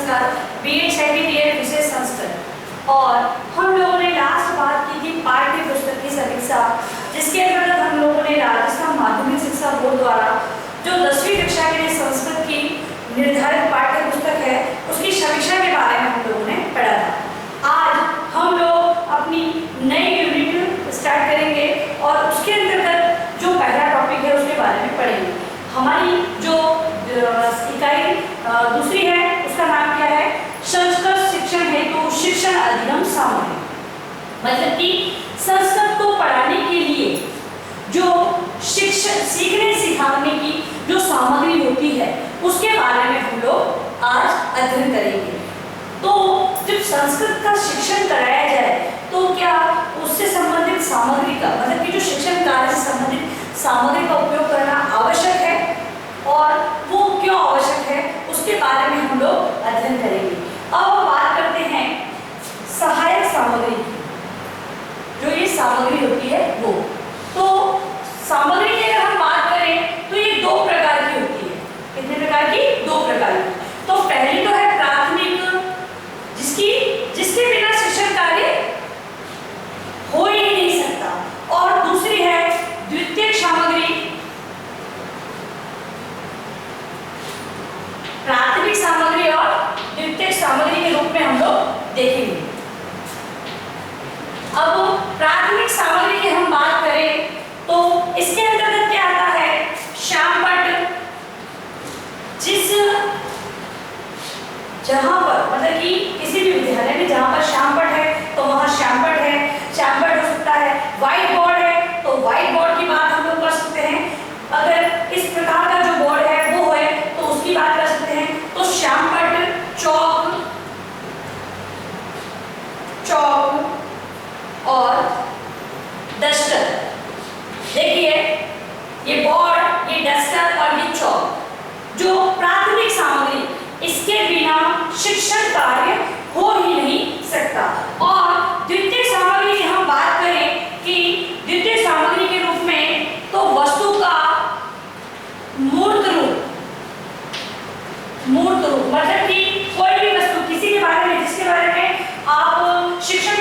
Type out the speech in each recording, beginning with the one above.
नमस्कार। BEd second year विशेष संस्कृत और हम लोगों ने लास्ट बात की थी पाठ्य पुस्तक की समीक्षा, जिसके अंतर्गत हम लोगों ने राजस्थान माध्यमिक शिक्षा बोर्ड द्वारा जो 10वीं कक्षा के लिए संस्कृत की निर्धारित पाठ्य पुस्तक है उसकी समीक्षा के बारे में हम लोगों ने पढ़ा था। आज हम लोग अपनी नई यूनिट स्टार्ट करेंगे और उसके अंतर्गत जो पहला टॉपिक है उसके बारे में पढ़ेंगे। हमारी जो इकाई दूसरी है उसका नाम क्या है? संस्कृत शिक्षण हेतु शिक्षण अधिगम सामग्री। मतलब कि संस्कृत को पढ़ाने के लिए जो शिक्षण सीखने सिखाने की जो सामग्री होती है उसके बारे में हम लोग आज अध्ययन करेंगे। तो जब संस्कृत का शिक्षण कराया जाए तो क्या उससे संबंधित सामग्री का मतलब कि जो शिक्षण कार्य से संबंधित सामग्री का उपयोग करना आवश्यक है और वो क्यों आवश्यक है उसके बारे में हम लोग अध्ययन करेंगे। अब बात करते हैं सहायक सामग्री की। जो ये सामग्री होती है वो, तो सामग्री की अगर हम बात करें तो ये दो प्रकार की होती है। कितने प्रकार की? दो प्रकार की। तो पहली तो है प्राथमिक, जिसके बिना शिक्षण कार्य हो ही नहीं सकता, और दूसरी है द्वितीयक सामग्री। प्राथमिक सामग्री और द्वितीयक सामग्री के रूप में हम लोग देखेंगे। अब प्राथमिक सामग्री की हम बात करें तो इसके अंतर्गत क्या आता है? श्यामपट्ट, जहां पर मतलब कि किसी भी विद्यालय में जहां पर श्यामपट्ट है तो वहां श्यामपट्ट है, श्यामपट्ट हो सकता है। व्हाइट बोर्ड है तो व्हाइट बोर्ड की बात हम लोग कर सकते हैं। अगर इस प्रकार का जो बोर्ड है वो है तो उसकी बात कर सकते हैं। तो श्यामपट्ट, चौक और डस्टर। देखिए ये बोर्ड, ये डस्टर और ये चौक जो प्राथमिक सामग्री, इसके बिना शिक्षण कार्य हो ही नहीं सकता। और द्वितीय सामग्री की हम बात करें कि द्वितीय सामग्री के रूप में तो वस्तु का मूर्त रूप मतलब कि कोई भी वस्तु, किसी के बारे में जिसके बारे में आप शिक्षण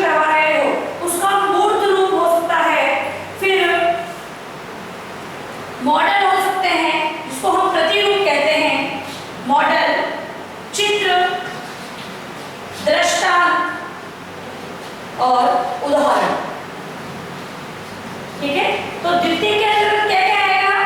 करवा रहे हो उसका मूर्त रूप हो सकता है। फिर मॉडल हो सकते हैं जिसको हम प्रतिरूप कहते हैं, मॉडल, चित्र, दृष्टांत और उदाहरण। ठीक है, तो द्वितीय के अंतर्गत क्या क्या आएगा?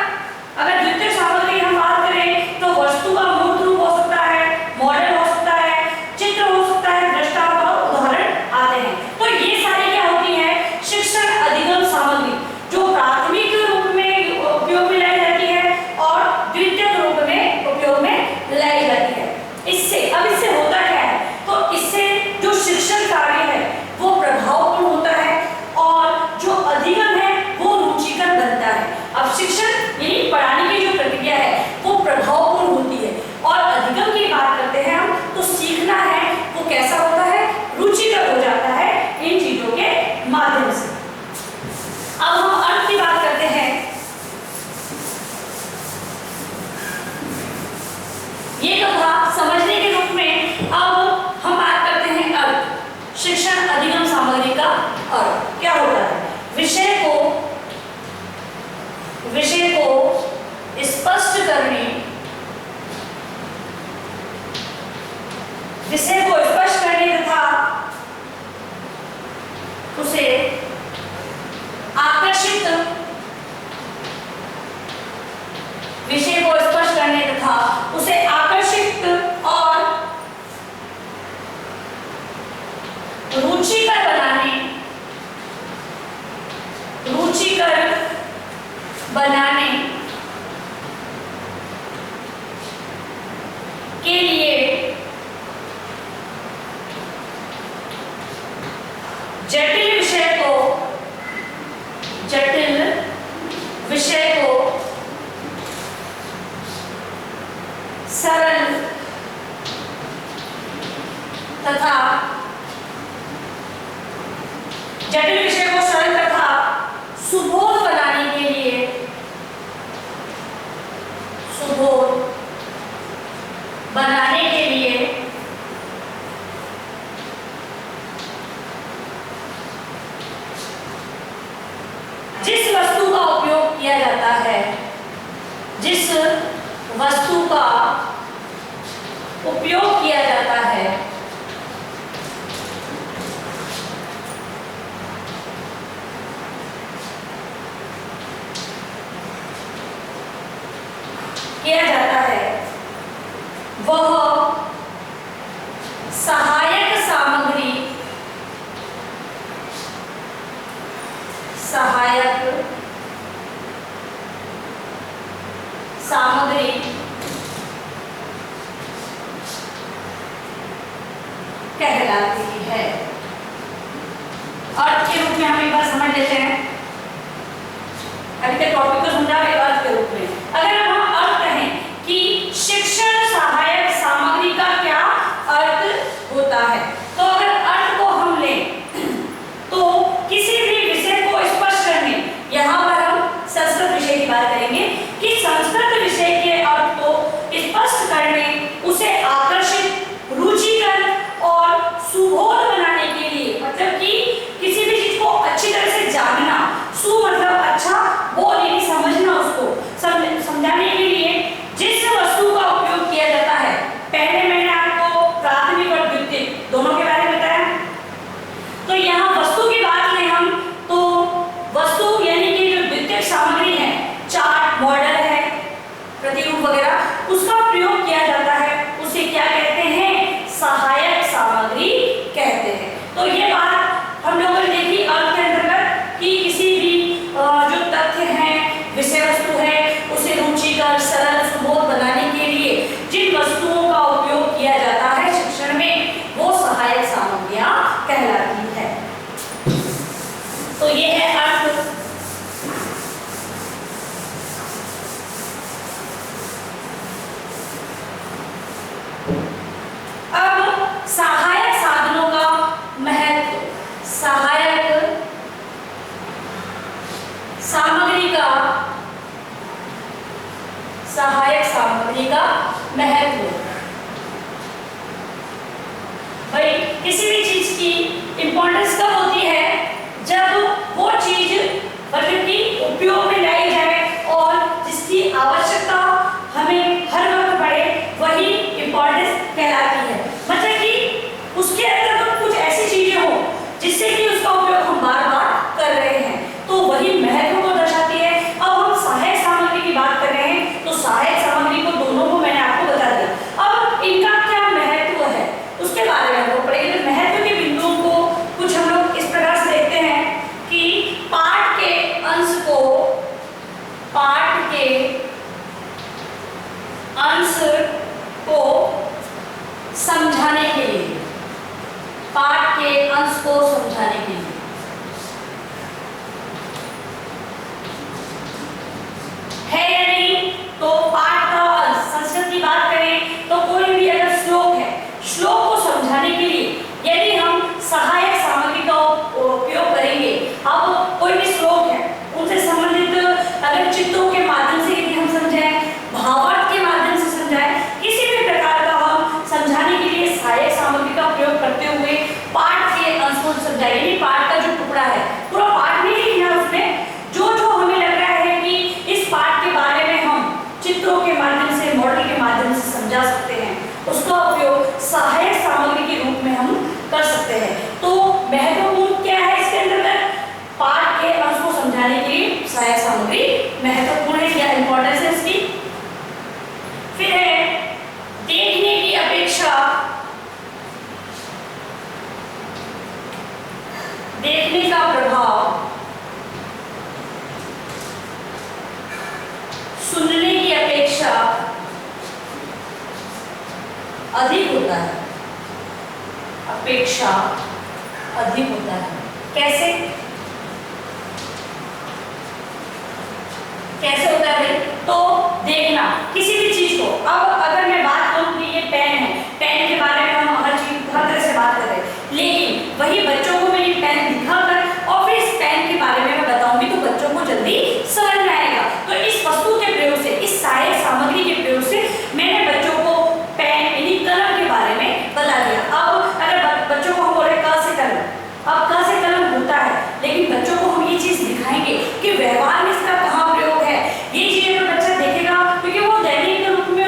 अगर द्वितीय सामग्री हम बात करें तो वस्तु का मूर्त रूप हो सकता है, मॉडल हो सकता है, चित्र हो सकता है, दृष्टांत और उदाहरण आते हैं। तो ये सारी क्या होती है? शिक्षण अधिगम सामग्री, जो प्राथमिक रूप में उपयोग में लाई जाती है और द्वितीय रूप में उपयोग में लाई जाती है। इससे होता क्या है? तो इससे जो शिक्षण कार्य है वो प्रभावपूर्ण होता है और जो अधिगम है वो रुचिकर बनता है। अब शिक्षण यानी पढ़ाने की जो प्रक्रिया है वो प्रभावपूर्ण होती है और अधिगम की बात करते हैं हम तो सीखना है वो कैसा होता है? रुचिकर हो जाता है इन चीजों के माध्यम से। अब हम अर्थ की बात करते हैं। ये तो था समझने के रूप में। अब हम बात करते हैं अर्थ। शिक्षण अधिगम सामग्री का अर्थ क्या होता है? विषय को स्पष्ट करने, तथा उसे आकर्षित, विषय को स्पष्ट करने तथा उसे आकर्षित और रुचिकर बनाने के लिए वस्तु का उपयोग किया जाता है वह सहायक सामग्री कहलाती है। अर्थ के रूप में हम एक बार समझ लेते हैं। अभी तक टॉपिक को समझा अर्थ के रूप में। अगर हम अर्थ कहें कि शिक्षण सहायक सामग्री का क्या अर्थ होता है, तो अगर अर्थ को हम लें तो किसी भी विषय को स्पष्ट करने, यहाँ पर हम संस्कृत विषय की बात करेंगे कि संस्कृत विषय के अर्थ को स्पष्ट करने, उसे आकर्षित, रुचिकर और सुबोध बनाने के लिए, मतलब कि किसी भी चीज को अच्छी तरह से जानना, सु मतलब अच्छा, बोध यानी समझना, उसको समझाने के लिए जिस वस्तु का उपयोग किया जाता है। पहले मैंने आपको प्राथमिक और द्वितीयक दोनों के बारे में बताया। तो यहाँ वस्तु की बात लें हम, तो वस्तु यानी कि जो द्वितीयक सामग्री है, चार्ट, मॉडल है, प्रतिरूप वगैरह, उसका प्रयोग किया जाता है, उसे क्या कहते हैं? सहायक सामग्री कहते हैं। तो ये बात हम लोगों ने देखी अर्थ के अंतर्गत कि किसी भी जो तथ्य है, विषय वस्तु है, उसे रुचिकर, सरल, सुबोध बनाने के लिए जिन वस्तुओं का उपयोग किया जाता है शिक्षण में, वो सहायक सामग्रियां कहलाती है। तो ये है अर्थ। अब सहायक साधनों का महत्व, सहायक सामग्री का महत्व। भाई किसी भी चीज की इंपॉर्टेंस कब होती है? जब वो चीज मतलब कि उपयोग में लाई जाए और जिसकी आवश्यकता हमें हर वक्त पड़े, वही इंपॉर्टेंस कहलाती है। मतलब कि उसके अंदर कुछ ऐसी चीजें हो जिससे कि उसका उपयोग हम बार बार कर रहे हैं, तो वही महत्व को दर्शाती है। अब हम सहायक सामग्री की बात कर रहे हैं, तो सहायक सामग्री को दोनों को मैंने आपको बता दिया। अब इनका क्या महत्व है उसके बारे में हमको पढ़ेंगे। तो महत्व के बिंदुओं को कुछ हम लोग इस प्रकार से देखते हैं कि पाठ के अंश को समझाने के लिए, पाठ के अंश को समझाने के लिए है या नहीं? तो पाठ का अंश, संस्कृत की बात करें तो कोई भी अगर श्लोक है, श्लोक को समझाने के लिए यदि हम सहायक सामग्री का उपयोग करेंगे। अब कोई भी श्लोक है, उनसे संबंधित अगर चित्रों के माध्यम से यदि हम समझाएं, भावार्थ के माध्यम से समझाएं, किसी भी प्रकार का हम समझाने के लिए सहायक सामग्री का प्रयोग करते हुए पाठ के अंश को समझाएंगे। पाठ का जो टुकड़ा है, पूरा पाठ नहीं लिखना, उसमें जो जो हमें लग रहा है कि इस पाठ के बारे में हम चित्रों के माध्यम से, मॉडल के माध्यम से समझा सकते हैं, उसका उपयोग सहायक सामग्री के रूप में हम कर सकते हैं। तो महत्वपूर्ण क्या है इसके अंतर्गत? पाठ के अंश को समझाने के लिए सहायक सामग्री महत्वपूर्ण है, क्या इंपॉर्टेंस है इसकी। फिर है देखने की अपेक्षा, देखने का प्रभाव सुनने की अपेक्षा अधिक होता है, अपेक्षा अधिक होता है। कैसे होता है भाई? तो देखना किसी भी चीज को, अब अगर मैं बात करूं कि ये पेन है, पेन के बारे में हम हर तरह से बात कर रहे हैं, लेकिन वही बच्चों को मैं ये पेन दिखाकर और फिर इस पेन के बारे में मैं बताऊंगी तो बच्चों को जल्दी समझ में आएगा। तो इस वस्तु के प्रयोग से, इस सहायक सामग्री के प्रयोग से मैंने बच्चों को पेन यानी कलम के बारे में बता दिया। अब अगर बच्चों को हम बोले क से कलम, अब क से कलम होता है, लेकिन बच्चों को हम ये चीज दिखाएंगे कि व्यवहार में इसका कहाँ प्रयोग है। ये चीजें तो बच्चा देखेगा, क्योंकि वो दैनिक रूप में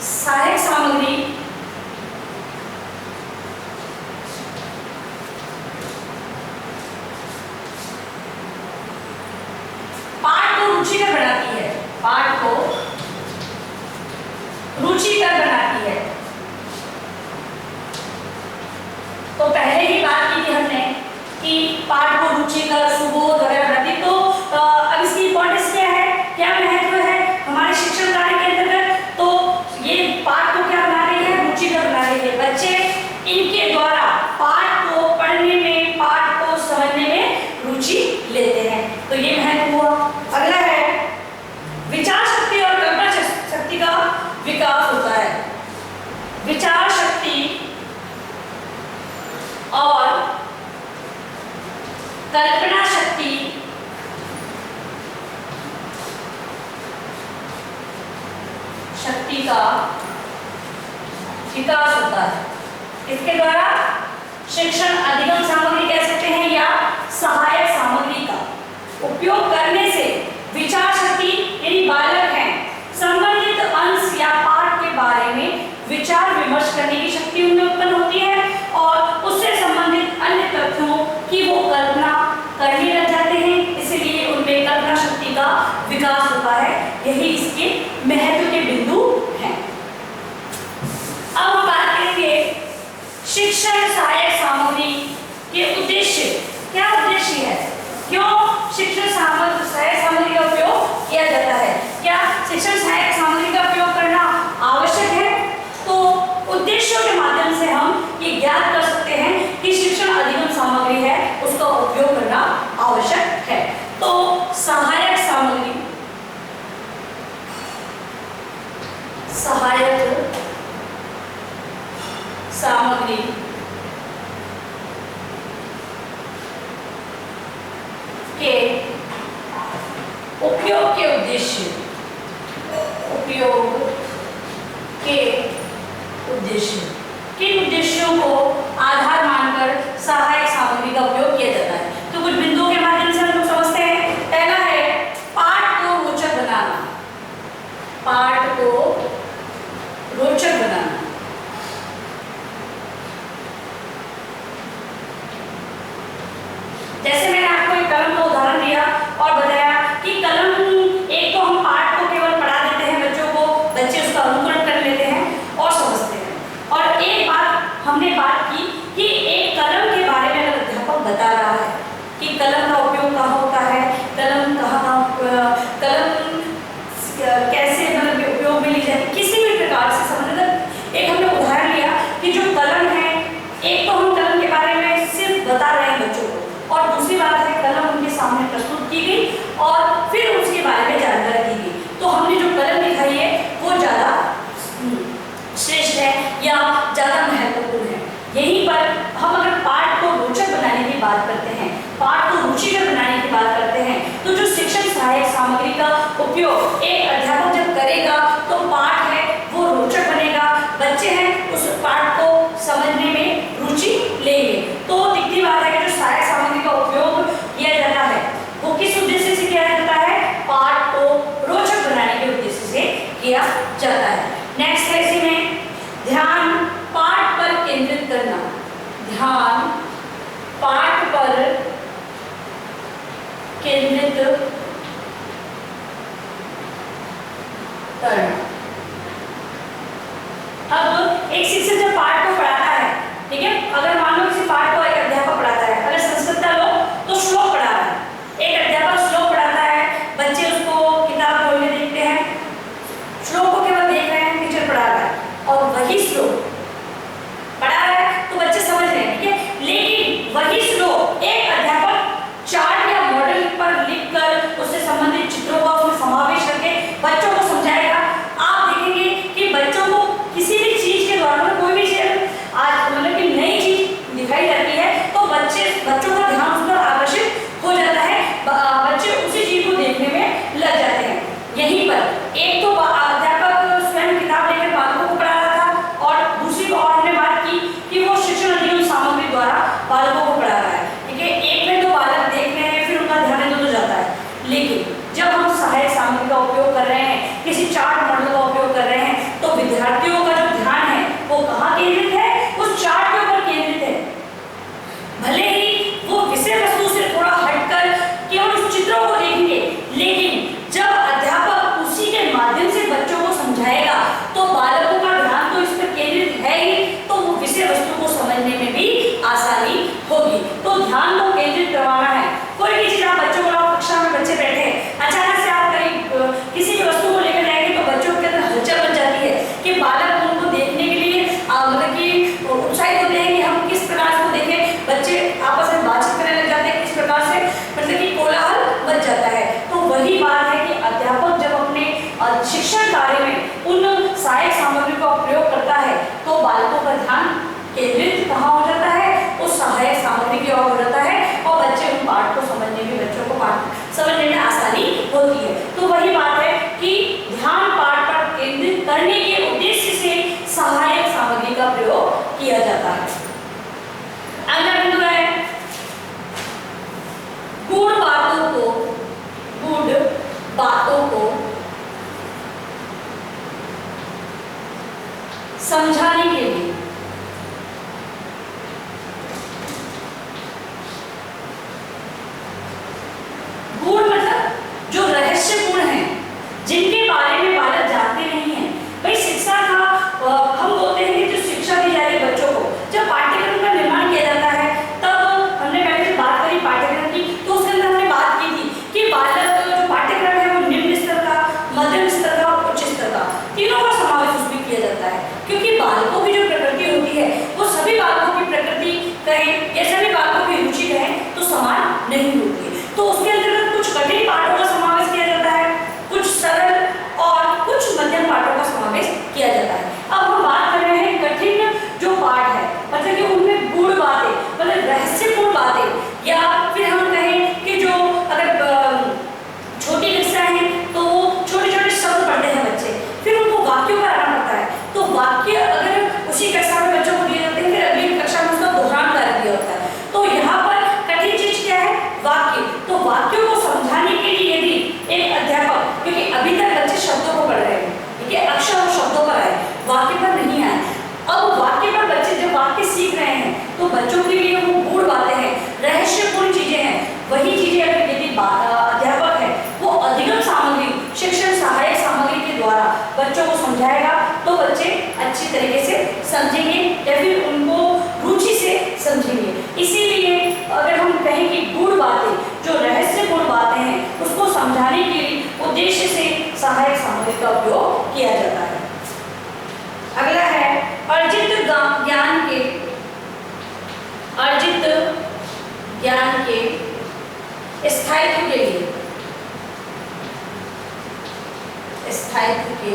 सहायक सामग्री पाठ को रुचिकर बनाती है, पाठ को रुचिकर बनाती है। तो पहले ही बात की थी हमने कि पाठ को रुचिकर, सुबोध वगैरह बनाती। तो अब इसकी इंपॉर्टेंस क्या है, क्या महत्व है हमारे शिक्षण कार्य के अंतर्गत? तो ये पाठ को क्या बना रही है, रुचिकर बना रही है। बच्चे इनके द्वारा पाठ को पढ़ने में, पाठ को समझने में रुचि लेते हैं। तो ये महत्व हुआ। अगला है विचार शक्ति और कल्पना शक्ति का विकास होता है। विचार शक्ति और कल्पना शक्ति का विकास होता है। इसके द्वारा शिक्षण अधिगम सामग्री कह सकते हैं या सहायक सामग्री का उपयोग करने से विचार शक्ति यानी बालक हैं संबंधित अंश या पाठ के बारे में विचार विमर्श करने की शक्ति उनमें उत्पन्न होती है और उससे संबंधित अन्य तथ्यों की वो कल्पना करने लग जाते हैं। इसलिए उनमें कल्पना शक्ति का विकास होता है। यही इसके महत्व के बिंदु हैं। अब हम बात करेंगे शिक्षण सहायक सामग्री के उद्देश्य। क्या उद्देश्य है, क्यों शिक्षण सहायक सामग्री का उपयोग किया जाता है? क्या शिक्षण सहायक सामग्री का उपयोग करना आवश्यक है? तो उद्देश्यों के माध्यम से हम ये ज्ञात कर सकते हैं कि शिक्षण अधिगम सामग्री है उसका उपयोग करना आवश्यक है। तो सहायक सामग्री, सहायक सामग्री के उपयोग के उद्देश्य, उपयोग के उद्देश्य, किन उद्देश्यों को आधार मानकर सहायक सामग्री का उपयोग किया जाता है? तो कुछ बिंदुओं के माध्यम से हम लोग समझते हैं। पहला है पाठ को रोचक बनाना, पाठ को रोचक बनाना। जैसे मैंने आपको एक कलम का उदाहरण दिया और बताया कि कलम एक तो हम पाठ को केवल पढ़ा देते हैं बच्चों को, बच्चे उसका अनुकरण कर लेते हैं और समझते हैं। और एक बात हमने बात की कि एक कलम के बारे में अगर अध्यापक बता रहा है कि कलम का उपयोग कहाँ होता है, कलम कलम कैसे मतलब उपयोग में ली जाती है, किसी भी प्रकार से संबंधित एक हमने उदाहरण लिया कि जो कलम है, एक तो हम कलम के बारे में सिर्फ बता रहे हैं बच्चों को और दूसरी बात है कलम उनके सामने प्रस्तुत की गई और फिर उसके बारे में जानकारी दी गई। तो हमने जो कलम दिखाई है वो ज़्यादा श्रेष्ठ है या ज़्यादा महत्वपूर्ण है। यहीं पर हम अगर पाठ को रोचक बनाने की बात करते हैं, पाठ को रुचिकर बनाने की बात करते हैं, तो जो शिक्षण सहायक सामग्री का उपयोग एक अध्यापक जब करेगा तो पाठ है वो रोचक बनेगा, बच्चे हैं उस पाठ को समझने में रुचि लेंगे। तो दिखती बात है कि जो सहायक सामग्री का उपयोग किया जाता है वो किस उद्देश्य से किया जाता है? पाठ को रोचक बनाने के उद्देश्य से किया जाता है। नेक्स्ट है इसी में ध्यान पाठ पर केंद्रित करना, ध्यान पाठ पर केंद्रित करना। अब एक शिक्षक जब पाठ को पढ़ाता है, ठीक है, अगर मान लो किसी पाठ को एक अध्यापक पढ़ाता है, अगर संस्कृत का लो तो श्लोक पढ़ा रहा है, एक अध्यापक श्लोक पढ़ाता है, बच्चे उसको किताब खोलने देखते हैं, श्लोक को केवल देख रहे हैं, टीचर पढ़ा रहा है और वही श्लोक पढ़ा रहा है तो बच्चे समझ रहे हैं, ठीक है। लेकिन वही श्लोक एक अध्यापक चार्ट या मॉडल पर लिखकर उससे संबंधित चित्रों का उसमें समावेश करके बच्चों को समझाएगा। आप देखेंगे कि बच्चों को किसी भी चीज के द्वारा, कोई भी चीज शिक्षण कार्य में उन सहायक सामग्री का प्रयोग करता है तो बालकों का ध्यान केंद्रित कहाँ हो जाता है, उस सहायक सामग्री की ओर हो जाता है और बच्चे उन पाठ को समझने में, बच्चों को पाठ समझने में आसानी होती है। तो वही बात है कि ध्यान पाठ पर केंद्रित करने के उद्देश्य से सहायक सामग्री का प्रयोग किया जाता है। अगला बिंदु है गूढ़ बातों को समझाने के लिए गूढ़ मतलब जो रहस्यपूर्ण है, जिनके बारे में बालक जानते नहीं है। भाई शिक्षा का हम बोलते हैं कि जो शिक्षा दी जा रही है बच्चों को, जब पाठ्यक्रम का निर्माण किया जाता है तब हमने पहले से बात करी पाठ्यक्रम की, तो उसके अंदर हमने बात की थी कि बालक जो पाठ्यक्रम है वो निम्न स्तर का, मध्यम स्तर का और उच्च स्तर का, तीनों का समावेश उसमें किया जाता है। क्योंकि बालकों की जो प्रकृति होती है वो सभी बालकों की प्रकृति कहें या सभी बालकों की रुचि कहें तो समान नहीं होती है। तो उसके अंतर्गत कुछ कठिन पाठों का समावेश किया जाता है, कुछ सरल और कुछ मध्यम पाठों का समावेश किया जाता है। अब हम बात कर रहे हैं कठिन जो पाठ है, मतलब कि उनमें गूढ़ बातें, मतलब रहस्यपूर्ण बातें, या फिर हम कहें कि जो अगर छोटी कक्षा है तो वो छोटे छोटे शब्द पढ़ते हैं बच्चे, फिर उनको वाक्यों का आना पड़ता है। तो वाक्य अगर उसी कक्षा में बच्चों को दिए जाते हैं, फिर अगली कक्षा में उसका दोहरान कार्य दिया होता है। तो यहाँ पर कठिन चीज क्या है, वाक्य। तो वाक्यों को समझाने के लिए यदि एक अध्यापक, क्योंकि अभी तक बच्चे शब्दों को पढ़ रहे हैं, ठीक है, अक्षर और शब्दों पर आए, वाक्य पर नहीं आए। अब वाक्य पर बच्चे जब वाक्य सीख रहे हैं तो बच्चों के लिए वो गूढ़ बातें हैं, रहस्यपूर्ण चीजें हैं। वही चीजें अगर यदि अध्यापक है वो अधिगम सामग्री, शिक्षण सहायक सामग्री के द्वारा बच्चों को समझाएगा तो बच्चे अच्छी तरीके से समझेंगे या फिर उनको रुचि से समझेंगे। इसीलिए अगर हम कहें कि गूढ़ बातें, जो रहस्यपूर्ण बातें हैं, उसको समझाने के उद्देश्य से सहायक सामग्री का उपयोग किया जाता है। अगला है अर्जित ज्ञान के स्थायित्व के लिए, स्थायित्व के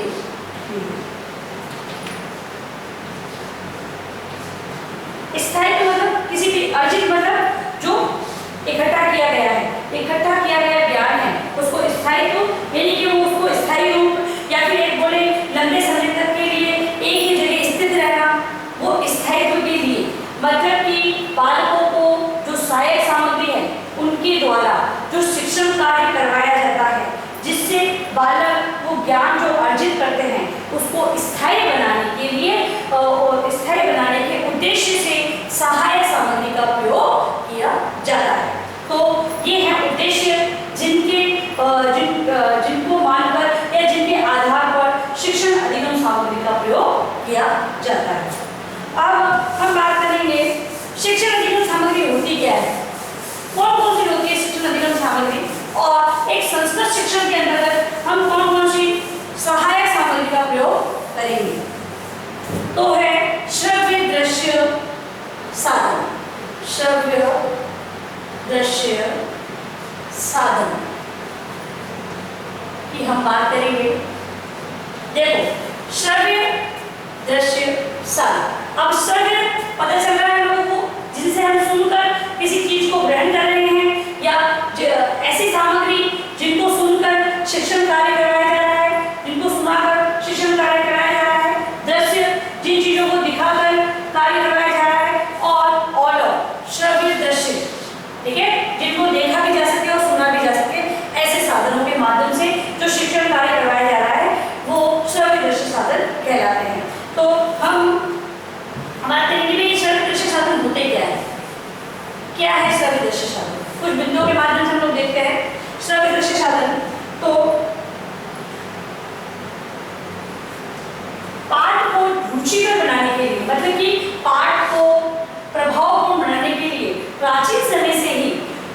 स्थायित्व मतलब किसी भी अर्जित मतलब जो इकट्ठा किया गया है, इकट्ठा किया गया ज्ञान है, उसको स्थायित्व यानी कि वो उसको स्थायी रूप या फिर एक बोले लंबे समय तक के लिए एक ही जगह स्थित रहना, वो स्थायित्व के लिए, मतलब कि बालकों को जो सहायक सामग्री है उनके द्वारा जो शिक्षण कार्य करवाया जाता है, जिससे बालक वो ज्ञान जो अर्जित करते हैं उसको स्थायी बनाने के लिए और स्थायी बनाने के उद्देश्य से सहायक सामग्री का प्रयोग किया जाता है। तो ये है उद्देश्य जिनको मानकर या जिनके आधार पर शिक्षण अधिगम सामग्री का प्रयोग किया जाता है। अब हम बात करेंगे शिक्षण अधिगम सामग्री होती क्या है, कौन कौन सी होती है शिक्षण अधिगम सामग्री, और एक संस्कृत शिक्षण के अंतर्गत हम कौन कौन सी सहायक सामग्री का प्रयोग करेंगे। तो है श्रव्य दृश्य साधन, श्रव्य दृश्य साधन की हम बात करेंगे। देखो श्रव्य दृश्य साधन, अब श्रव्य पता चल रहा है हम लोगों को, जिनसे हम सुनकर किसी चीज को ग्रहण कर रहे हैं, या ऐसी सामग्री जिनको सुनकर शिक्षण कार्य करवाया जा रहा है, जिनको सुनाकर शिक्षण कार्य कराया जा रहा है। दृश्य जिन चीजों को दिखाकर कार्य करवाया जा रहा है, और ऑडियो श्रव्य दृश्य, ठीक है, जिनको देखा भी जा सके और सुना भी जा सके, ऐसे साधनों के माध्यम से जो शिक्षण कार्य करवाया जा रहा है वो श्रव्य दृश्य साधन कहलाते हैं। तो हम बात करेंगे श्रव्य दृश्य साधन होते क्या है श्रव्य दृश्य साधन, कुछ बिंदुओं के माध्यम से हम लोग देखते हैं। श्रव्य दृश्य साधन तो पाठ को रुचिकर बनाने के लिए, मतलब कि पाठ को प्रभावपूर्ण बनाने के लिए प्राचीन समय से ही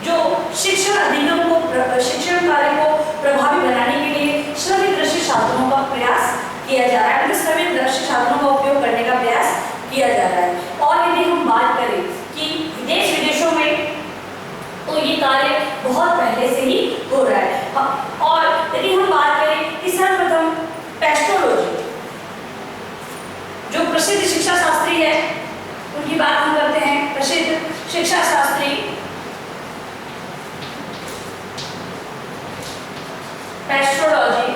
जो शिक्षण अधिगम को, शिक्षण कार्य को प्रभावी बनाने के लिए श्रव्य दृश्य साधनों का प्रयास किया जा रहा है, मतलब श्रव्य दृश्य साधनों का उपयोग करने का प्रयास किया जा रहा है। और यदि हम बात करें कि विदेश विदेशों में तो ये कार्य बहुत पहले से ही हो रहा है। और यदि हम बात करें कि सर्वप्रथम प्रसिद्ध शिक्षा शास्त्री है उनकी बात हम करते हैं। प्रसिद्ध शिक्षा शास्त्री एस्ट्रोलॉजी,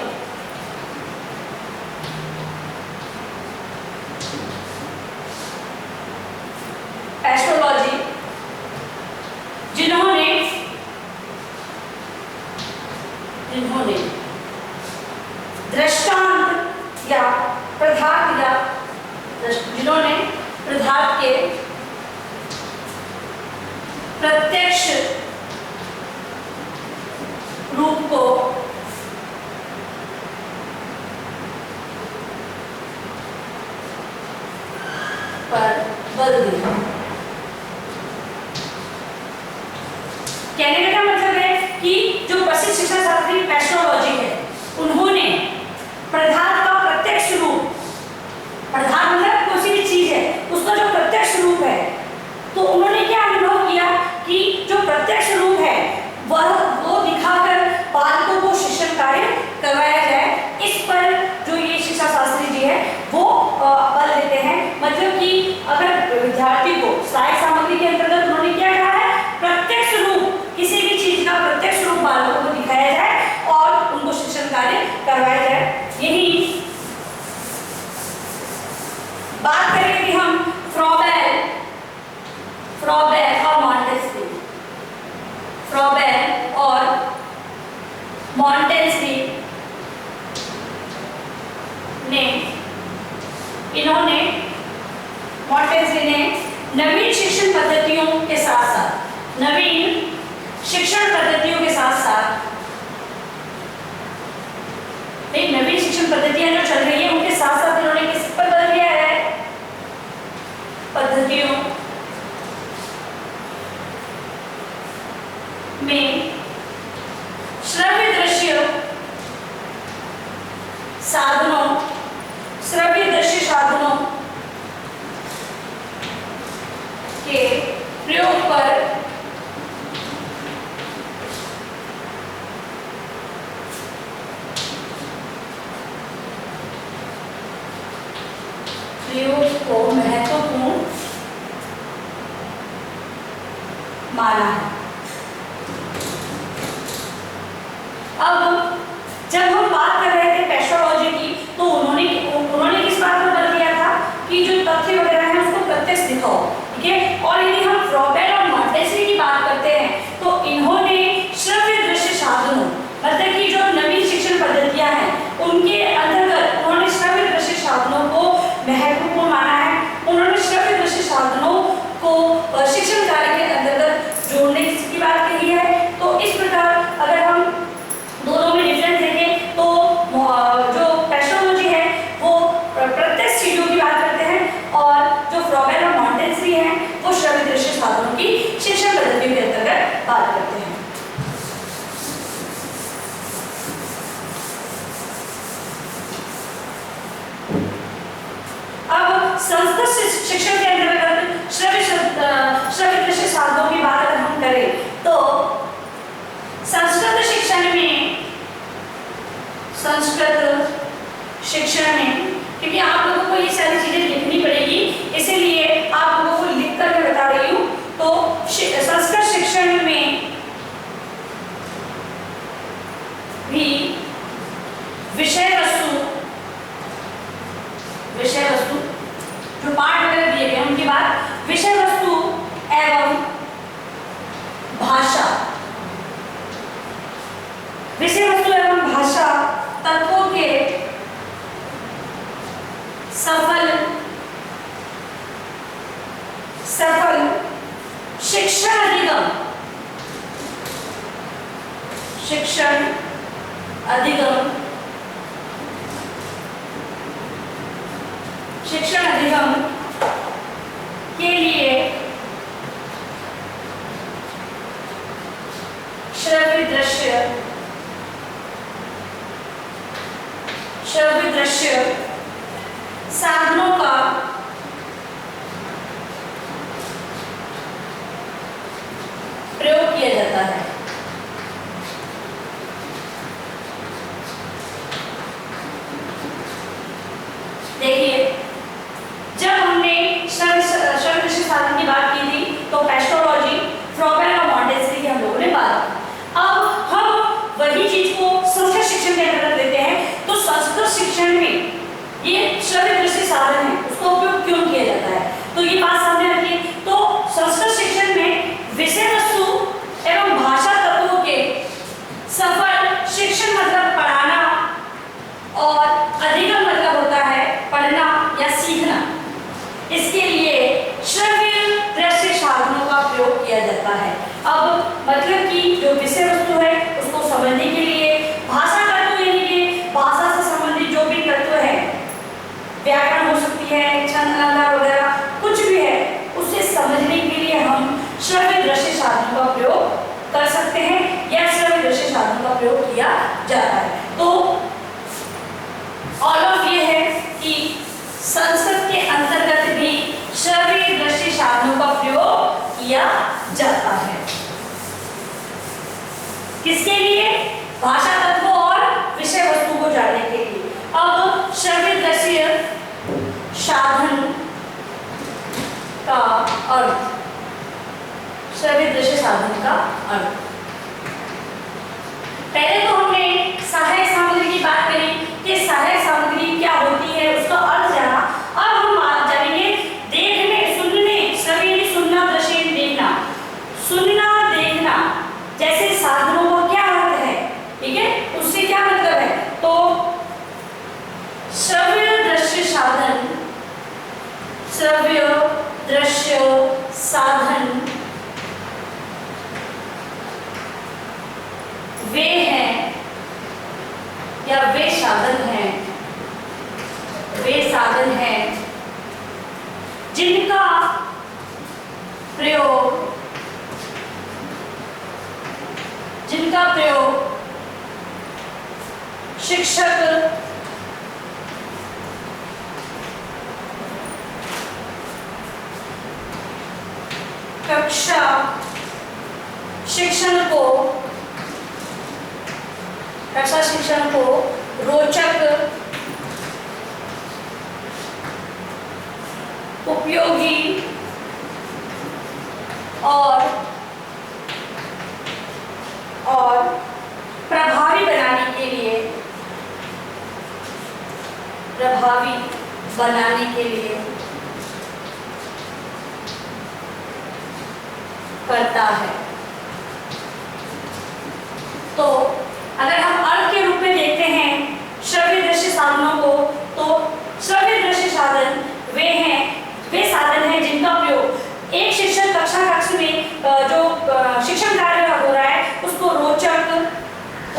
एस्ट्रोलॉजी जिन्होंने दृष्टांत या प्रधात या जिन्होंने प्रधात के प्रत्यक्ष रूप को पर बल दिया। कहने का क्या मतलब है कि जो प्रसिद्ध शिक्षा शास्त्री एस्ट्रोलॉजी है उन्होंने प्रधात का प्रत्यक्ष रूप, प्रधात मतलब कोई भी चीज है उसका जो प्रत्यक्ष रूप है, तो उन्होंने क्या अनुभव किया कि जो प्रत्यक्ष रूप है वो दिखाकर बालकों को शिक्षण कार्य करवाया जाए। इस पर जो ये शिक्षा शास्त्री जी है वो बल देते हैं। मतलब कि अगर विद्यार्थी को सहायक सामग्री के अंतर्गत उन्होंने क्या कहा है, प्रत्यक्ष रूप, किसी भी चीज का प्रत्यक्ष रूप बालकों को दिखाया जाए और उनको शिक्षण कार्य करवाया जाए। यही बात करेंगे कि हम फ्रॉबेल और मॉन्टेस्क्यू, फ्रॉबेल और मॉन्टेस्क्यू ने मॉन्टेस्क्यू ने नवीन शिक्षण पद्धतियों के साथ नवीन शिक्षण पद्धतियों के साथ नवीन शिक्षण पद्धतियां जो चल रही है उनके साथ साथ इन्होंने किस पर बल दिया है, पद्धतियों में श्रव्य दृश्य साधनों, श्रव्य दृश्य साधनों के प्रयोग पर प्रयोग को महत्वपूर्ण माना है। अब जब हम बात कर रहे थे एस्ट्रोलॉजी की तो उन्होंने किस बात पर बल दिया था कि जो तथ्य वगैरह हैं उसको प्रत्यक्ष दिखाओ, ठीक है। और यदि हम फ्रॉबेल और मॉन्टेस्क्यू की बात करते हैं तो इन्होंने श्रव्य दृश्य साधनों, मतलब कि जो नवीन शिक्षण पद्धतियां हैं उनके अंतर्गत उन्होंने श्रव्य दृश्य साधनों को महत्वपूर्ण माना है। उन्होंने श्रव्य दृश्य साधनों को शिक्षण कार्य के अंतर्गत जोड़ने की बात कही है। तो इस प्रकार अगर हम दोनों में डिफरेंस देखें तो जो एस्ट्रोलॉजी है वो प्रत्यक्ष चीजों की बात करते हैं और जो फ्रॉबेल और मॉन्टेस्क्यू है वो श्रव्य दृश्य साधनों की शिक्षण पद्धतियों के अंतर्गत बात करते हैं। अब संस्कृत शिक्षण के अंतर्गत श्रव्य दृश्य साधनों की बात अगर हम करें तो संस्कृत शिक्षण में क्योंकि आप लोगों को ये सारी चीजें लिखनी पड़ेगी, इसीलिए आप लोगों को लिख कर मैं बता रही हूँ। तो संस्कृत शिक्षण में भी विषय वस्तु जो पाठ वगैरह दिए गए उनके बाद विषय वस्तु एवं भाषा, विषय वस्तु एवं भाषा तत्वों के सफल शिक्षण अधिगम के लिए श्रव्य दृश्य साधनों का प्रयोग किया जाता है। देखिए, जब ये श्रव्य दृश्य साधन है, उसका उपयोग क्यों किया जाता है, तो ये बात सामने रखिए। तो संस्कृत शिक्षण में विषय वस्तु एवं भाषा तत्वों के सफल शिक्षण मतलब पढ़ाना और अधिगम मतलब होता है पढ़ना या सीखना। इसके लिए श्रव्य दृश्य साधनों का प्रयोग किया जाता है। अब मतलब कि जो विषय वस्तु है उसको समझने के लिए भाषा तत्व यानी कि भाषा से संबंधित जो भी तत्व है, व्याकरण हो सकती है, छंद अलंकार वगैरह कुछ भी है, उसे समझने के लिए हम श्रव्य दृश्य साधनों का प्रयोग कर सकते हैं या श्रव्य दृश्य साधनों का प्रयोग किया जाता है। तो ऑल ऑफ ये है कि संस्कृत के अंतर्गत भी श्रव्य दृश्य साधनों का प्रयोग किया जाता है। किसके लिए? भाषा तत्व और विषय वस्तु को जानने के लिए। अब श्रव्य दृश्य साधन का अर्थ, श्रव्य दृश्य साधन का अर्थ, पहले तो हमने सहायक सामग्री की बात करी कि सहायक सामग्री क्या होती है, उसका अर्थ जाना। अब हम बात जानेंगे देखने, सुनने, श्रव्य सुनना, दृश्य देखना, सुनना देखना जैसे साधनों का क्या अर्थ है, ठीक है, उससे क्या मतलब है। तो श्रव्य दृश्य साधन, श्रव्य दृश्य साधन वे हैं या वे साधन हैं, वे साधन हैं जिनका प्रयोग शिक्षक कक्षा शिक्षण को रोचक, उपयोगी और प्रभावी बनाने के लिए करता है। तो अगर हम अर्थ के रूप में देखते हैं श्रव्य दृश्य साधनों को, तो श्रव्य दृश्य साधन वे साधन हैं जिनका प्रयोग एक शिक्षक कक्ष में जो शिक्षण कार्य हो रहा है उसको रोचक,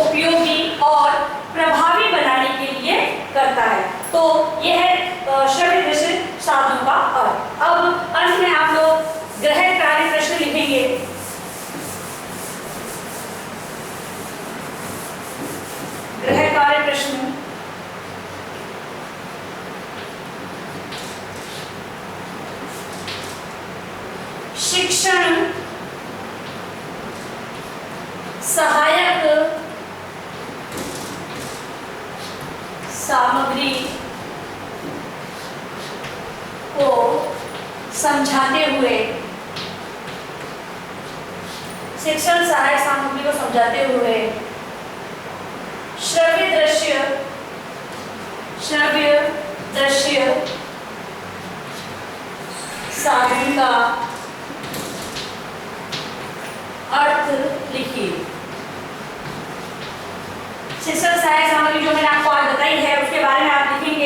उपयोगी और प्रभावी बनाने के लिए करता है। तो यह है श्रव्य दृश्य साधनों का अर्थ। अब अंत में आप लोग ग्रह कार्य प्रश्न लिखेंगे। ग्रह कार्य प्रश्न, शिक्षण सहायक सामग्री को समझाते हुए, शिक्षण सहायक सामग्री को समझाते हुए श्रव्य दृश्य साधन का अर्थ लिखिए। शिक्षण सहायक सामग्री जो मैंने आपको आज बताई है उसके बारे में आप लिखेंगे